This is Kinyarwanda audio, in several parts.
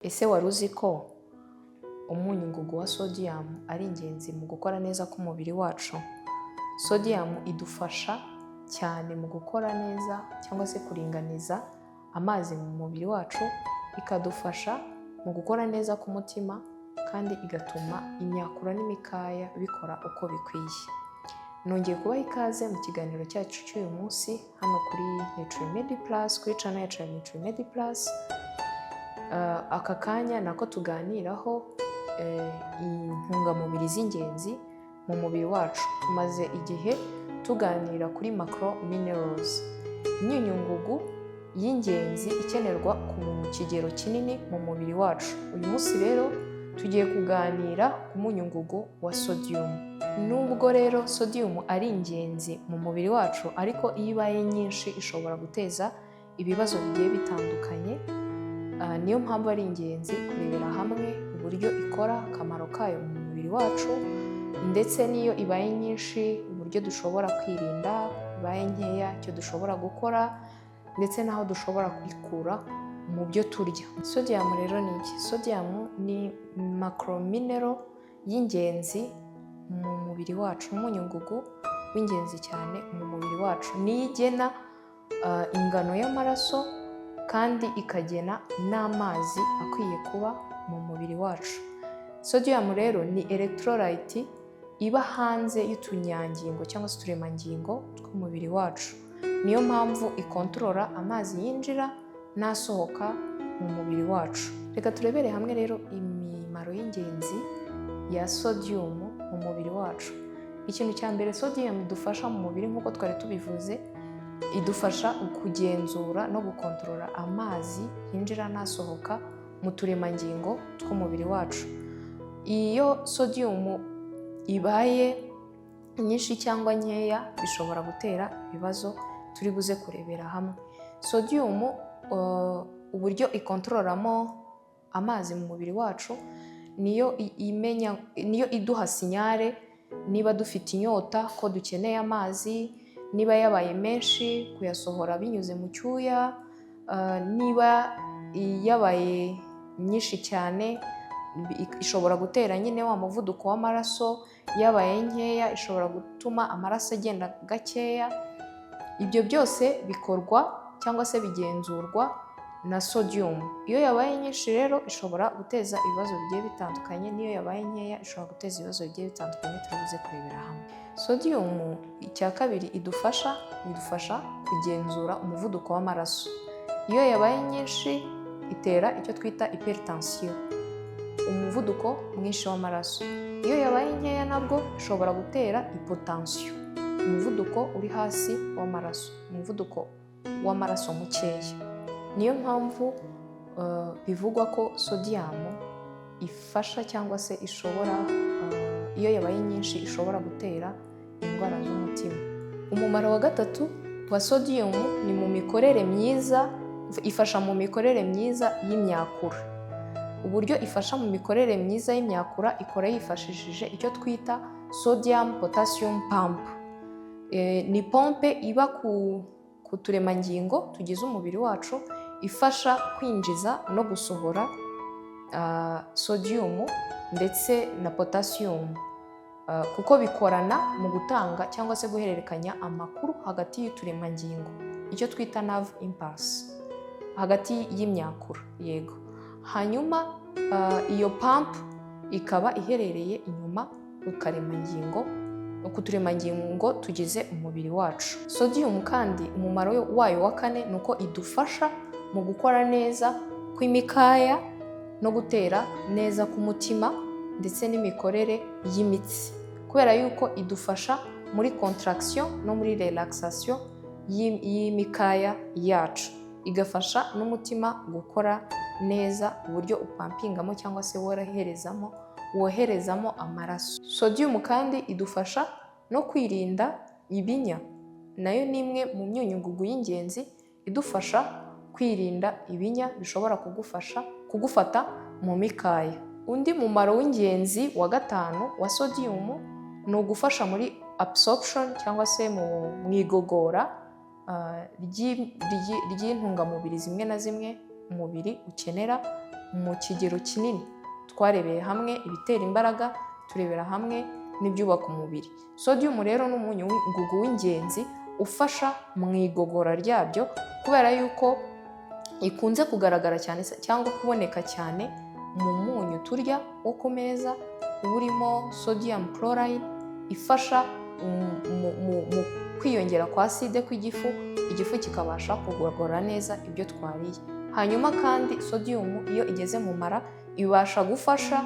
Ese wari uzi ko umunyu ngugu wa sodium ari ingenzi mu gukora neza k'umubiri wacu? Sodium idufasha cyane mu gukora neza cyangwa se kuringaniza amazi mu mubiri wacu, ikadufasha mu gukora neza k'umutima kandi igatuma imyakura n'imikaya bikora uko bikwiye. Nongeye kubaha ikaze mu kiganiro cyacu cy'uyu munsi hano kuri Nutrimedi Plus, kuri channel yacu ya Nutrimedi Plus. Aka kanya nako tuganiraho intungamubiri z'ingenzi mu mubiri wacu. Tumaze igihe tuganira kuri macro minerals, imyunyungugu y'ingenzi ikenerwa ku kigero kinini mu mubiri wacu. Uyu munsi rero tugiye kuganira ku munyungugu wa sodium. Nubwo rero sodium ari ingenzi mu mubiri wacu, ariko iyo ibaye nyinshi ishobora guteza ibibazo bigiye bitandukanye. Niyo mpamvu ari ingenzi kurebera hamwe uburyo ikora, akamaro kayo mu mubiri wacu, ndetse n'iyo ibaye nyinshi uburyo dushobora kwirinda, ibaye nkeya icyo dushobora gukora, ndetse n'aho dushobora kuyikura mu byo turya. Sodium rero ni iki? Sodium ni macro mineral y'ingenzi mu mubiri wacu, umunyungugu w'ingenzi cyane mu mubiri wacu. Niyo igena ingano y'amaraso kandi ikagena n'amazi akwiye kuba mu mubiri wacu. Sodium rero ni electrolyte iba hanze y'utunyangingo cyangwa se uturemangingo tw'umubiri wacu. Niyo mpamvu ikontorora amazi yinjira n'asohoka mu mubiri wacu. Reka turebere hamwe rero imimaro y'ingenzi ya sodium mu mubiri wacu. Ikintu cya mbere, sodium idufasha mu mubiri nk'uko twari tubivuze, idufasha kugenzura no gukontorora amazi yinjira n'asohoka mu turemangingo tw'umubiri wacu. Iyo sodium ibaye nyinshi cyangwa nkeya bishobora gutera ibibazo turi buze kurebera hamwe. Sodium uburyo ikontororamo amazi mu mubiri wacu, niyo iduha sinyare niba dufite inyota ko dukeneye amazi, niba yabaye menshi kuyasohora binyuze mu cyuya, niba yabaye nyinshi cyane ishobora gutera nyine wa muvuduko w'amaraso, yabaye nkeya ishobora gutuma amaraso agenda gakeya. Ibyo byose bikorwa cyangwa se bigenzurwa na sodium. Iyo yabaye nyinshi rero ishobora guteza ibibazo bigiye bitandukanye, n'iyo yabaye nkeya ishobora guteza ibibazo bigiye bitandukanye turabuze kurebera hamwe. Sodium icya kabiri idufasha kugenzura umuvuduko w'amaraso. Iyo yabaye nyinshi itera icyo twita hypertension, umuvuduko mwinshi w'amaraso. Iyo yabaye nkeya nabwo ishobora gutera hypotension, umuvuduko uri hasi w'amaraso, umuvuduko w'amaraso mukeya. Niyo mpamvu bivugwa ko sodium ifasha cyangwa se ishobora, iyo yabaye nyinshi ishobora gutera indwara z'umutima. Umumaro wa gatatu wa sodium ni mu mikorere myiza, ifasha mu mikorere myiza y'imyakura. Uburyo ifasha mu mikorere myiza y'imyakura, ikora yifashishije icyo twita sodium potassium pump. Ni pompe iba ku turemangingo tugize umubiri wacu, ifasha kwinjiza no gusohora sodium ndetse na potassium, kuko bikorana mu gutanga cyangwa se guhererekanya amakuru hagati y'uturemangingo, icyo twita nerve impulse, hagati y'imyakura. Yego. Hanyuma iyo pump ikaba iherereye inyuma ku turemangingo tugize umubiri wacu. Sodium kandi umumaro wayo wa kane ni uko idufasha mu gukora neza kw'imikaya no gutera neza k'umutima ndetse n'imikorere y'imitsi, kubera yuko idufasha muri contraction no muri relaxation y'imikaya yacu, igafasha n'umutima gukora neza uburyo upampingamo cyangwa se woherezamo amaraso. Sodium kandi idufasha no kwirinda ibinya, nayo ni imwe mu myunyungugu y'ingenzi idufasha kwirinda ibinya bishobora kugufata mu mikaya. Undi mumaro w'ingenzi wa gatanu wa sodium ni ugufasha muri absorption cyangwa se mu igogora ry'intungamubiri zimwe na zimwe umubiri ukenera mu kigero kinini. Twarebeye hamwe ibitera imbaraga, turebera hamwe n'ibyubaka umubiri. Sodium rero ni umunyu ngugu w'ingenzi ufasha mu igogora ryabyo, kubera yuko ikunze kugaragara cyane cyangwa kuboneka cyane mu munyu turya wo ku meza, uba urimo sodium chloride ifasha mu kwiyongera kwa acide kw'igifu, igifu kikabasha kugogora neza ibyo twariye. Hanyuma kandi sodium iyo igeze mu mara ibasha gufasha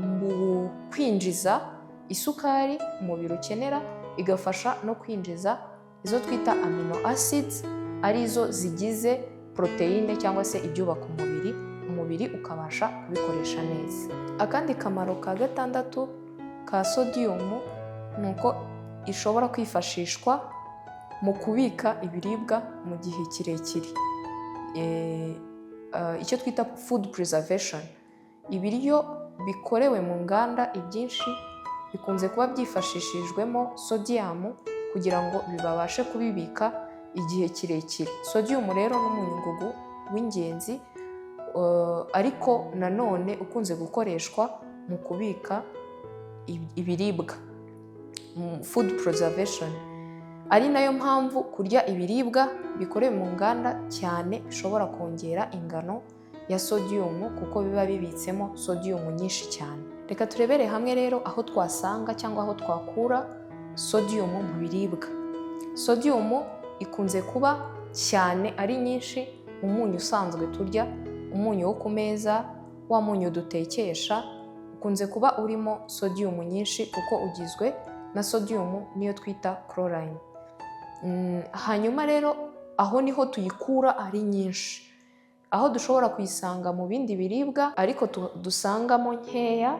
mu kwinjiza isukari umubiri ukenera, igafasha no kwinjiza izo twita amino acids, arizo zigize proteine cyangwa se ibyubaka umubiri ukabasha kubikoresha neza. Akandi kamaro ka gatandatu ka sodium ni uko ishobora kwifashishwa mu kubika ibiribwa mu gihe kirekire, icyo twita food preservation. Ibiryo bikorewe mu nganda ibyinshi bikunze kuba byifashishijwemo sodium kugira ngo bibashe kubibika igihe kirekire. Sodium rero ni umunyu ngugu w'ingenzi, ariko nanone ukunze gukoreshwa mu kubika ibiribwa, food preservation. Ari nayo mpamvu kurya ibiribwa bikorewe mu nganda cyane bishobora kongera ingano ya sodium, kuko biba bibitsemo sodium nyinshi cyane. Reka turebere hamwe rero aho twasanga cyangwa aho twakura sodium mu biribwa. Sodium ikunze kuba cyane ari nyinshi mu munyu usanzwe turya, umunyu wo ku meza, wa munyu dutekesha, ukunze kuba urimo sodium nyinshi kuko ugizwe na sodium niyo twita chlorine. Hanyuma rero aho niho tuyikura ari nyinshi. Aho dushobora kuyisanga mu bindi biribwa ariko dusangamo nkeya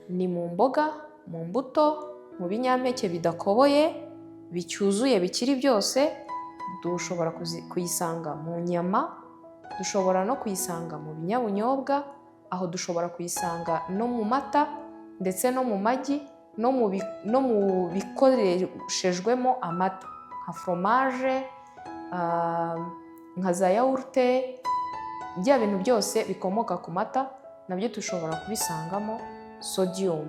ni mu mboga, mu mbuto, mu binyampeke bidakoboye, bicyuzuye bikiri byose. Dushobora kuyisanga mu nyama, dushobora no kuyisanga mu binyabunyobwa, aho dushobora kuyisanga no mu mata ndetse no mu magi, no mu bikoreshejwemo amata nka fromage, nka za yawurute. Bya bintu byose bikomoka ku mata nabyo dushobora kubisangamo sodium.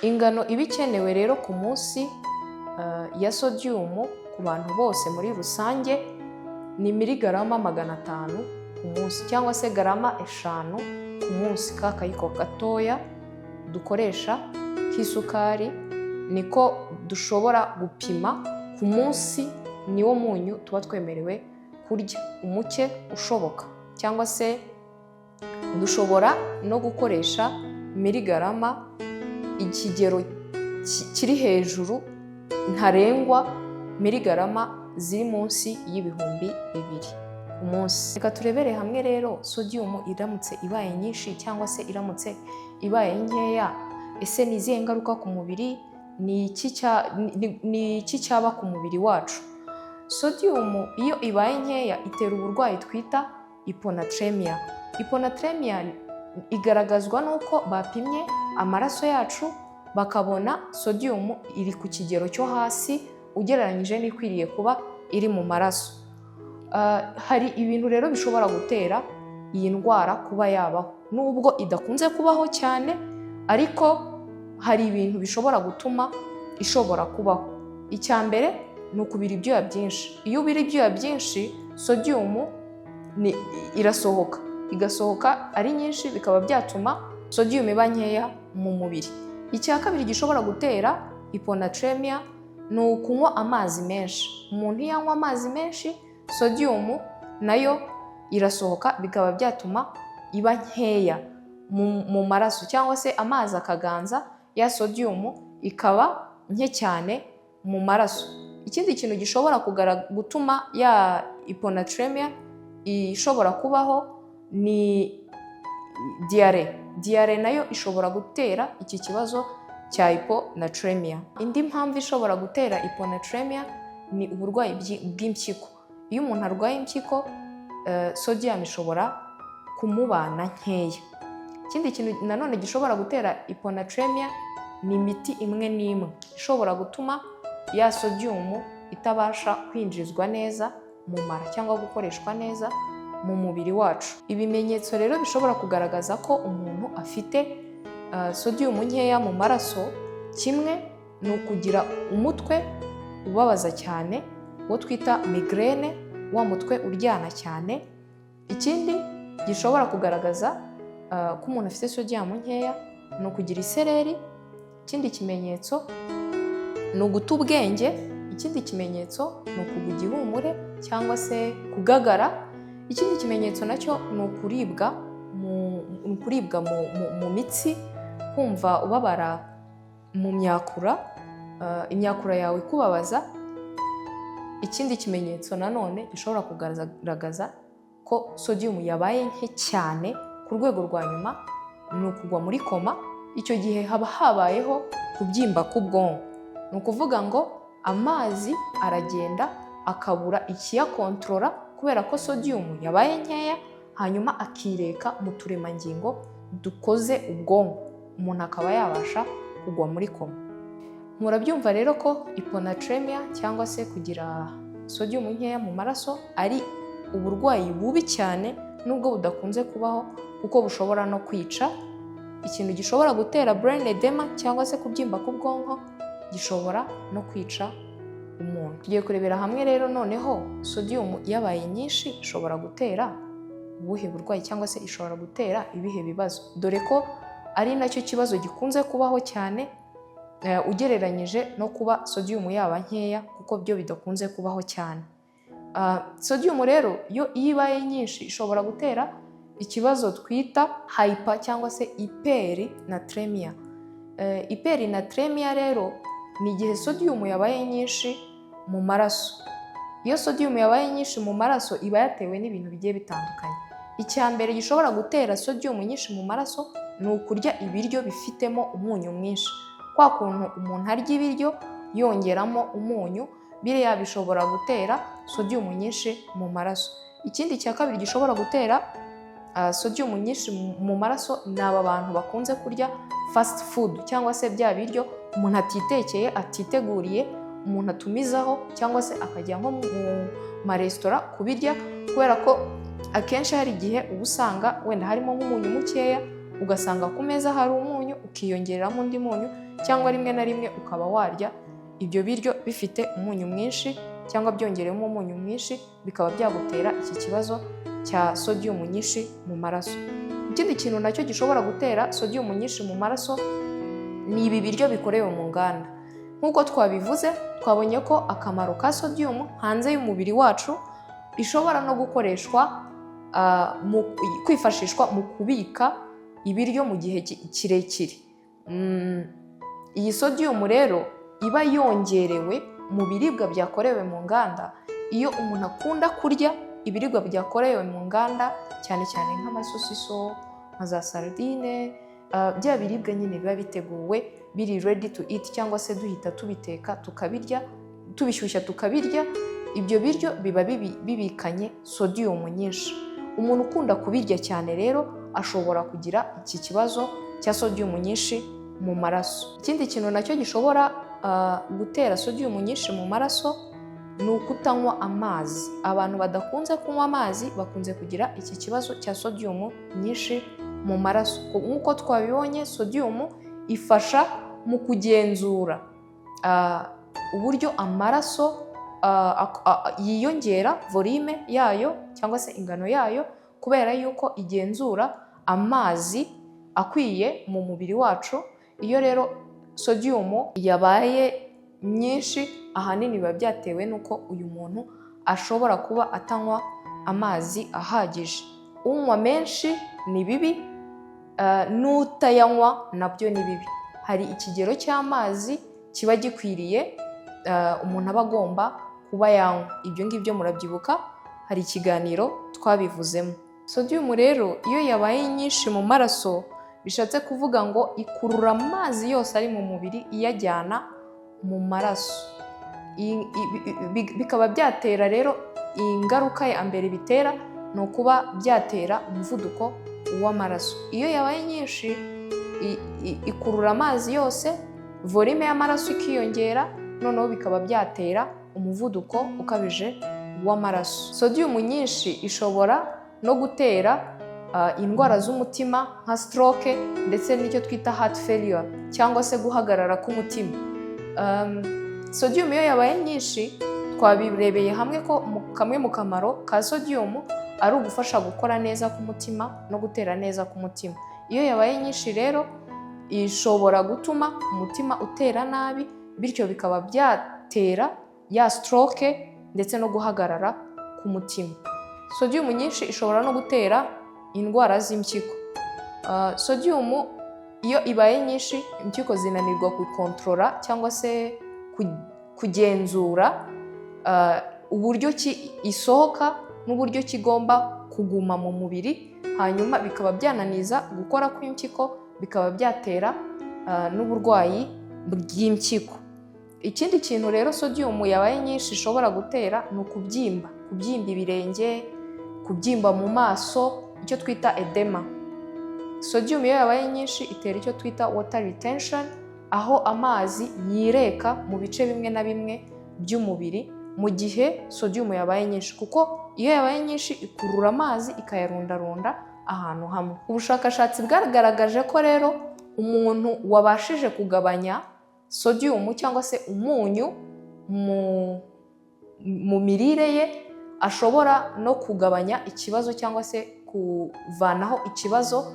Ingano iba ikenewe rero ku munsi ya sodium ku bantu bose muri rusange ni miligarama 500 ku munsi, cyangwa se garama 5 ku munsi. Ka kayiko gatoya dukoresha k'isukari niko dushobora gupima ku munsi, niwo munyu tuba twemerewe kurya umuke ushoboka, cyangwa se dushobora no gukoresha miligarama ikigero kiri hejuru ntarengwa, miligarama ziri munsi y'ibihumbi 2 ku munsi. Reka turebere hamwe rero sodium iramutse ibaye nyinshi cyangwa se iramutse ibaye nkeya, ese ni izihe ngaruka ku mubiri? Ni iki cyaba ku mubiri wacu? Sodium iyo ibaye nkeya itera uburwayi twita hyponatremia. Hyponatremia igaragazwa n'uko bapimye amaraso yacu bakabona sodium iri ku kigero cyo hasi ugereranyije n'ikwiriye kuba iri mu maraso. Hari ibintu rero bishobora gutera iyi ndwara kuba yabaho, nubwo idakunze kubaho cyane, ariko hari ibintu bishobora gutuma ishobora kubaho. Icya mbere ni ukubira ibyuya byinshi. Iyo ubira ibyuya byinshi, sodium igasohoka ari nyinshi, bikaba byatuma sodium iba nkeya mu mubiri. Icya kabiri gishobora gutera hyponatremia ni ukunywa amazi menshi. Umuntu iyo anywa amazi menshi, sodium nayo irasohoka, bikaba byatuma iba nkeya mu maraso, cyangwa se amazi akaganza, ya sodium ikaba nke cyane mu maraso. Ikindi kintu gishobora gutuma ya hyponatremia ishobora kubaho ni diare. Diare nayo ishobora gutera iki kibazo cya hyponatremia. Indi mpamvu ishobora gutera hyponatremia ni uburwayi bw'impyiko. Iyo umuntu arwaye impyiko, sodium ishobora kumubana nkeya. Ikindi kintu nanone gishobora gutera hyponatremia ni imiti imwe n'imwe ishobora gutuma ya sodium itabasha kwinjizwa neza mu mara cyangwa gukoreshwa neza mu mubiri wacu. Ibimenyetso rero bishobora kugaragaza ko umuntu afite sodium nkeya mu maraso, kimwe ni ukugira umutwe ubabaza cyane, uwo twita migraine, wa mutwe uryana cyane. Ikindi gishobora kugaragaza ko umuntu afite sodium nkeya ni ukugira isereri. Ikindi kimenyetso ni uguta ubwenge. Ikindi kimenyetso ni ukugwa igihumure cyangwa se kugagara. Ikindi kimenyetso nacyo ni ukuribwa mu mitsi, kumva ubabara mu myakura, imyakura yawe ikubabaza. Ikindi kimenyetso nanone gishobora kugaragaza ko sodium yabaye nke cyane ku rwego rwa nyuma ni ukugwa muri koma. Icyo gihe haba habayeho kubyimba k'ubwonko. Ni ukuvuga ngo amazi aragenda akabura ikiyakontorora kubera ko sodium yabaye nkeya, hanyuma akireka mu turemangingo dukoze ubwonko, umuntu akaba yabasha kugwa muri koma. Murabyumva rero ko hyponatremia cyangwa se kugira sodium nkeya mu maraso ari uburwayi bubi cyane, nubwo budakunze kubaho kuko bushobora no kwica. Ikintu gishobora gutera brain edema cyangwa se kubyimba k'ubwonko gishobora no kwica umuntu. Tugiye kurebera hamwe rero noneho sodium yabaye nyinshi ishobora gutera ubuhe burwayi cyangwa se ishobora gutera ibihe bibazo, dore ko ari nacyo kibazo gikunze kubaho cyane ugereranyije no kuba sodium yaba nkeya, kuko byo bidakunze kubaho cyane. Sodium rero iyo ibaye nyinshi ishobora gutera ikibazo twita hyper cyangwa se hypernatremia. Hypernatremia rero ni igihe sodium yabaye nyinshi mu maraso. Iyo sodium yabaye nyinshi mu maraso iba yatewe n'ibintu bigiye bitandukanye. Icya mbere gishobora gutera sodium nyinshi mu maraso ni ukurya ibiryo bifitemo umunyu mwinshi. Kwa kuntu umuntu arya ibiryo yongeramo umunyu, biriya bishobora gutera sodium nyinshi mu maraso. Ikindi cya kabiri gishobora gutera sodium nyinshi mu maraso ni aba bantu bakunze kurya fast food cyangwa se bya biryo umuntu atitekeye, atiteguriye, umuntu atumizaho cyangwa se akajya nko mu maresitora kubirya, kubera ko akenshi hari igihe uba usanga wenda harimo nk'umunyu mukeya, ugasanga ku meza hari umunyu ukiyongereramo undi munyu, cyangwa rimwe na rimwe ukaba warya ibyo biryo bifite umunyu mwinshi cyangwa byongerewemo umunyu mwinshi, bikaba byagutera iki kibazo cya sodium nyinshi mu maraso. Ikindi kintu nacyo gishobora gutera sodium nyinshi mu maraso ni ibi biryo bikorewe mu nganda. Nk'uko twabivuze, twabonye ko akamaro ka sodium hanze y'umubiri wacu ishobora no gukoreshwa kwifashishwa mu kubika ibiryo mu gihe kirekire. Iyi sodium rero iba yongerewe mu biribwa byakorewe mu nganda. Iyo umuntu akunda kurya ibiribwa byakorewe mu nganda, cyane cyane nk'amasosiso, nka za sardine, bya biribwa nyine biba biteguwe biri ready to eat, cyangwa se duhita tubiteka tukabirya, tubishyushya tukabirya, ibyo biryo biba bibikanye sodium nyinshi. Umuntu ukunda kubirya cyane rero ashobora kugira iki kibazo cya sodium nyinshi mu maraso. Ikindi kintu nacyo gishobora gutera sodium nyinshi mu maraso ni ukutanywa amazi. Abantu badakunze kunywa amazi bakunze kugira iki kibazo cya sodium nyinshi mu maraso. Nk'uko twabibonye, sodium ifasha mu kugenzura uburyo amaraso yiyongera, volume yayo cyangwa se ingano yayo, kubera yuko igenzura amazi akwiye mu mubiri wacu. Iyo rero sodium yabaye nyinshi, ahanini biba byatewe n'uko uyu muntu ashobora kuba atanywa amazi ahagije. Unywa menshi ni bibi, n'utayanywa nabyo ni bibi. Hari ikigero cy'amazi kiba gikwiriye umuntu aba agomba kuba yanywa. Ibyo ngibyo murabyibuka, hari ikiganiro twabivuzemo. Sodium rero iyo yabaye nyinshi mu maraso, bishatse kuvuga ngo ikurura amazi yose ari mu mubiri iyajyana mu maraso. Bikaba byatera rero, ingaruka ya mbere bitera ni ukuba byatera umuvuduko w'amaraso. Iyo yabaye nyinshi ikurura amazi yose, volume y'amaraso ikiyongera, noneho bikaba byatera umuvuduko ukabije w'amaraso. Sodium nyinshi ishobora no gutera indwara z'umutima nka stroke ndetse n'icyo twita heart failure cyangwa se guhagarara k'umutima. Sodium iyo yabaye nyinshi, twabirebeye hamwe ko kamwe mu kamaro ka sodium ari ugufasha gukora neza k'umutima no gutera neza k'umutima. Iyo yabaye nyinshi rero ishobora gutuma umutima utera nabi, bityo bikaba byatera ya stroke ndetse no guhagarara k'umutima. Sodium nyinshi ishobora no gutera indwara z'impyiko. Sodium iyo ibaye nyinshi, impyiko zinanirwa gukontorora cyangwa se kugenzura uburyo ki isohoka n'uburyo ki igomba kuguma mu mubiri, hanyuma bikaba byananiza gukora kw'impyiko, bikaba byatera n'uburwayi bw'impyiko. Ikindi kintu rero sodium yabaye nyinshi ishobora gutera ni ukubyimba ibirenge, kubyimba mu maso, icyo twita edema. Sodium iyo yabaye nyinshi itera icyo twita water retention, aho amazi yireka mu bice bimwe na bimwe by'umubiri mu gihe sodium yabaye nyinshi, kuko iyo yabaye nyinshi ikurura amazi ikayarundarunda ahantu hamwe. Ubushakashatsi bwagaragaje ko rero umuntu wabashije kugabanya sodium cyangwa se umunyu mu mirire ye ashobora no kugabanya ikibazo cyangwa se kuvanaho ikibazo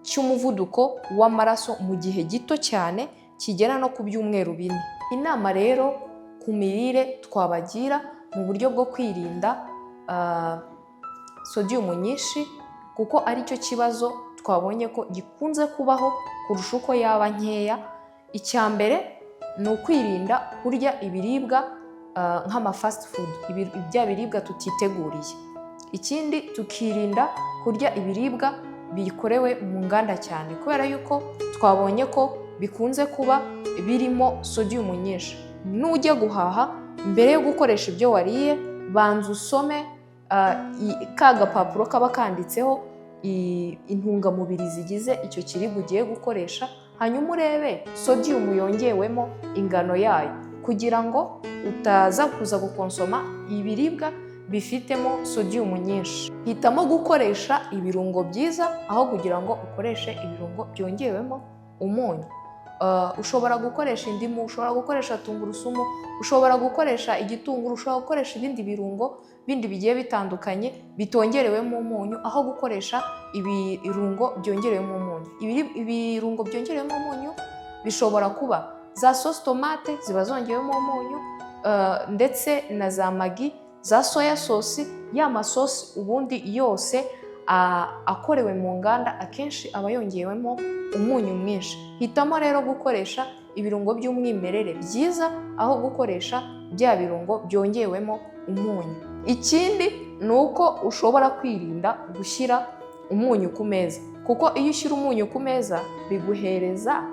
cy'umuvuduko w'amaraso mu gihe gito cyane kigera no ku byumweru 4. Inama rero ku mirire twabagira mu buryo bwo kwirinda sodium nyinshi, kuko ari cyo kibazo twabonye ko gikunze kubaho kurusha uko yaba nkeya. Icya mbere ni ukwirinda kurya ibiribwa nk'ama fast food, bya biribwa tutiteguriye. Ikindi tukirinda kurya ibiribwa bikorewe mu nganda cyane, kubera yuko twabonye ko bikunze kuba birimo sodium nyinshi. Nujya guhaha, mbere yo gukoresha ibyo wariye, banza usome ka gapapuro kaba kanditseho intungamubiri zigize icyo kiribwa ugiye gukoresha, hanyuma urebe sodium yongewemo ingano yayo, kugira ngo utaza kuza gukonsoma ibiribwa bifitemo sodium nyinshi. Hitamo gukoresha ibirungo byiza aho kugira ngo ukoreshe ibirungo byongewemo umunyu. Ushobora gukoresha indimu, ushobora gukoresha tungurusumu, ushobora gukoresha igitunguru, ushobora gukoresha ibindi birungo bindi bigiye bitandukanye bitongerewemo umunyu aho gukoresha ibirungo byongerewemo umunyu. Ibirungo byongerewemo umunyu bishobora kuba za sauce tomate ziba zongewemo umunyu, ndetse na za magi, za soya sauce, ya masosi ubundi yose akorewe mu nganda akenshi aba yongewemo umunyu mwinshi. Hitamo rero gukoresha ibirungo by'umwimerere byiza aho gukoresha bya birungo byongewemo umunyu. Ikindi ni uko ushobora kwirinda gushyira umunyu ku meza, kuko iyo ushyira umunyu ku meza biguhereza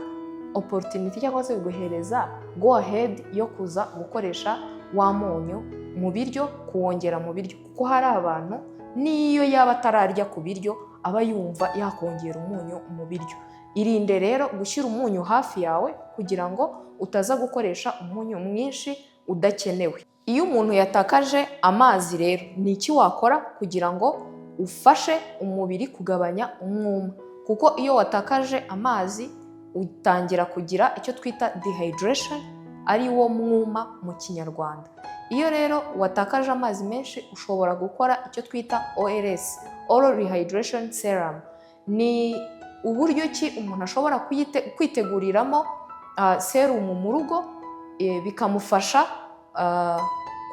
opportunity cyangwa se biguhereza go ahead yo kuza gukoresha wa munyu mu biryo, kuwongera mu biryo, kuko hari abantu n'iyo yaba atararya ku biryo aba yumva yakongera umunyu mu biryo. Irinde rero gushyira umunyu hafi yawe kugira ngo utaza gukoresha umunyu mwinshi udakenewe. Iyo umuntu yatakaje amazi rero, ni iki wakora kugira ngo ufashe umubiri kugabanya umwuma? Kuko iyo watakaje amazi utangira kugira icyo twita dehydration, ari wo mwuma mu Kinyarwanda. Iyo rero watakaje amazi menshi ushobora gukora icyo twita ORS, Oral Rehydration Serum. Ni uburyo ki umuntu ashobora kwiteguriramo serum mu rugo, bikamufasha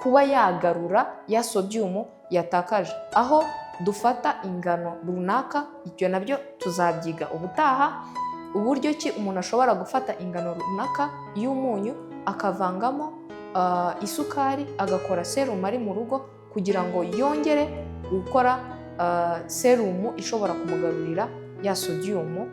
kuba yagarura ya sodium yatakaje. Aho dufata ingano runaka, ibyo nabyo tuzabyiga ubutaha, uburyo ki umuntu ashobora gufata ingano runaka y'umunyu akavangamo isukari agakora serum ari mu rugo, kugira ngo yongere gukora serum ishobora kumugarurira ya sodium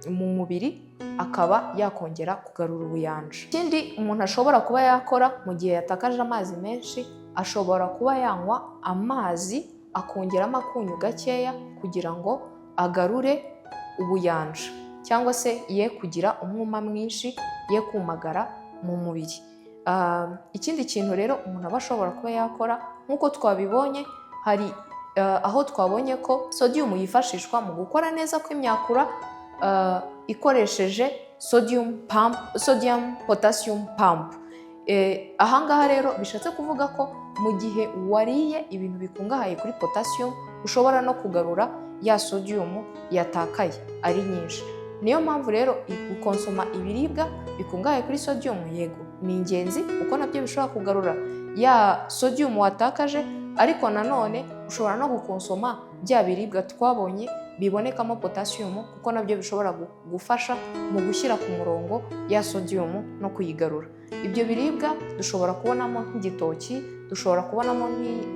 mu mubiri, akaba yakongera kugarura ubuyanja. Ikindi umuntu ashobora kuba yakora mu gihe yatakaje amazi menshi, ashobora kuba yanywa amazi akongeramo akunyu gakeya kugira ngo agarure ubuyanja, cyangwa se ye kugira umwuma mwinshi, ye kumagara mu mubiri. Ikindi kintu rero umuntu aba ashobora kuba yakora, nk'uko twabibonye, hari aho twabonye ko sodium yifashishwa mu gukora neza kw'imyakura ikoresheje sodium potassium pump. Ahangaha rero bishatse kuvuga ko mu gihe wariye ibintu bikungahaye kuri potassium ushobora no kugarura ya sodium yatakaye ari nyinshi. Niyo mpamvu rero gukonsoma ibiribwa bikungahaye kuri sodium yego ni ingenzi kuko nabyo bishobora kugarura ya sodium watakaje, ariko nanone ushobora no gukonsoma bya biribwa twabonye bibonekamo potassium kuko nabyo bishobora gufasha mu gushyira ku murongo ya sodium no kuyigarura. Ibyo biribwa dushobora kubonamo nk'igitoki, dushobora kubonamo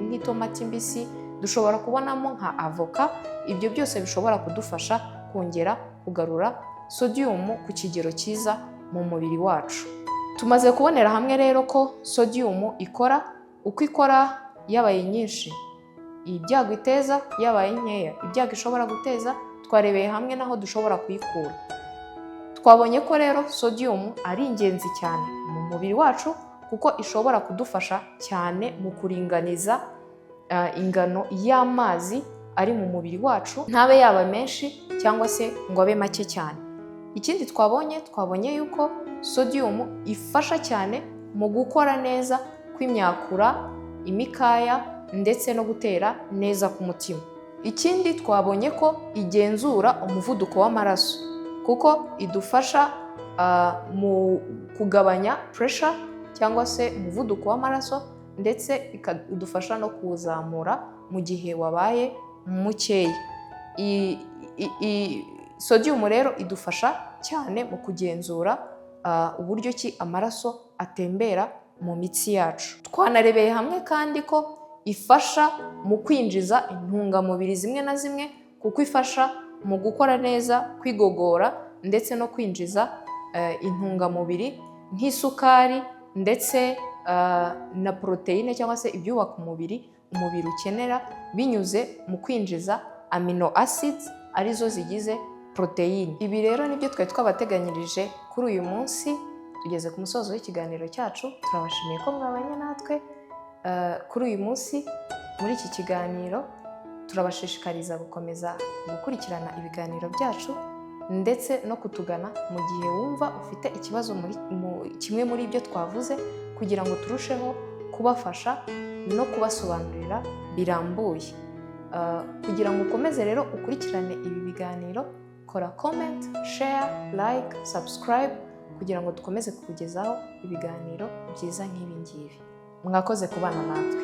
nk'itomati mbisi, dushobora kubonamo nka avoka. Ibyo byose bishobora kudufasha kongera kugarura sodium ku kigero cyiza mu mubiri wacu. Tumaze kubonera hamwe rero ko sodium ikora, uko ikora yabaye nyinshi ibyago iteza, yabaye nkeya ibyago ishobora guteza, twarebeye hamwe naho dushobora kuyikura. Twabonye ko rero sodium ari ingenzi cyane mu mubiri wacu kuko ishobora kudufasha cyane mu kuringaniza ingano y'amazi ari mu mubiri wacu, ntabe yaba menshi cyangwa se ngo abe make cyane. Ikindi twabonye yuko sodium ifasha cyane mu gukora neza kw'imyakura, imikaya ndetse no gutera neza k'umutima. Ikindi twabonye ko igenzura umuvuduko w'amaraso kuko idufasha mu kugabanya pressure cyangwa se umuvuduko w'amaraso, ndetse ikadufasha no kuwuzamura mu gihe wabaye mukeya. Sodium rero idufasha cyane mu kugenzura uburyo ki amaraso atembera mu mitsi yacu. Twanarebeye hamwe kandi ko ifasha mu kwinjiza intungamubiri zimwe na zimwe kuko ifasha mu gukora neza kwigogora ndetse no kwinjiza intungamubiri nk'isukari ndetse na proteine cyangwa se ibyubaka umubiri ukenera binyuze mu kwinjiza amino acids arizo zigize proteine. Ibi rero nibyo twari twabateganyirije kuri uyu munsi. Tugeze ku musozo w'ikiganiro cyacu, turabashimiye ko mwabanye natwe kuri uyu munsi. Muri iki kiganiro turabashishikariza gukomeza gukurikirana ibiganiro byacu ndetse no kutugana mu gihe wumva ufite ikibazo kimwe muri ibyo twavuze, kugira ngo turusheho kubafasha no kubasobanurira birambuye. Kugira ngo ukomeze rero ukurikirane ibi biganiro, kora comment, share, like, subscribe kugira ngo dukomeze kukugezaho ibiganiro byiza nk'ibi ngibi. Mwakoze kubana natwe.